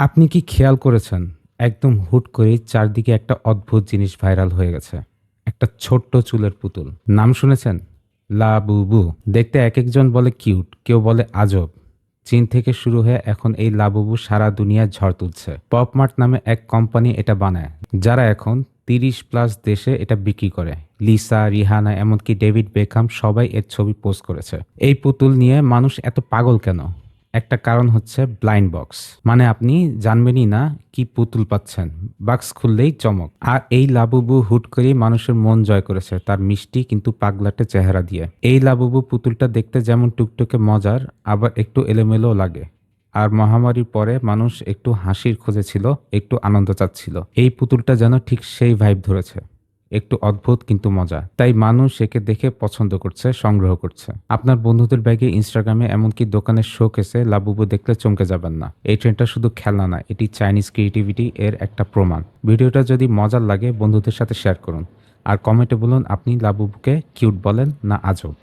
আপনি কি খেয়াল করেছেন? একদম হুট করেই চারদিকে একটা অদ্ভুত জিনিস ভাইরাল হয়ে গেছে। একটা ছোট্ট চুলের পুতুল। নাম শুনেছেন? লাবুবু। দেখতে একেকজন বলে কিউট, কেউ বলে আজব। চীন থেকে শুরু হয়ে এখন এই লাবুবু সারা দুনিয়ায় ঝড় তুলছে। পপমার্ট নামে এক কোম্পানি এটা বানায়, যারা এখন ৩০ প্লাস দেশে এটা বিক্রি করে। লিসা, রিহানা এমনকি ডেভিড বেকহাম সবাই এর ছবি পোস্ট করেছে। এই পুতুল নিয়ে মানুষ এত পাগল কেন? একটা কারণ হচ্ছে ব্লাইন্ড বক্স। মানে আপনি জানবেনই না কি পুতুল পাচ্ছেন। বাক্স খুললেই চমক। আর এই লাবুবু হুট করেই মানুষের মন জয় করেছে তার মিষ্টি কিন্তু পাগলাটে চেহারা দিয়ে। এই লাবুবু পুতুলটা দেখতে যেমন টুকটুকে মজার, আবার একটু এলোমেলো লাগে। আর মহামারীর পরে মানুষ একটু হাসির খোঁজে ছিল, একটু আনন্দ চাচ্ছিল। এই পুতুলটা যেন ঠিক সেই ভাইব ধরেছে। একটু অদ্ভুত কিন্তু মজা। তাই মানুষ একে দেখে পছন্দ করছে, সংগ্রহ করছে। আপনার বন্ধুদের ব্যাগে, ইনস্টাগ্রামে এমনকি দোকানের শোকেসে লাবুবু দেখলে চমকে যাবেন না। এই ট্রেন্ডটা শুধু খেলনা না, এটি চাইনিজ ক্রিয়েটিভিটি এর একটা প্রমাণ। ভিডিওটা যদি মজার লাগে বন্ধুদের সাথে শেয়ার করুন। আর কমেন্টে বলুন আপনি লাবুবুকে কিউট বলেন না আজব।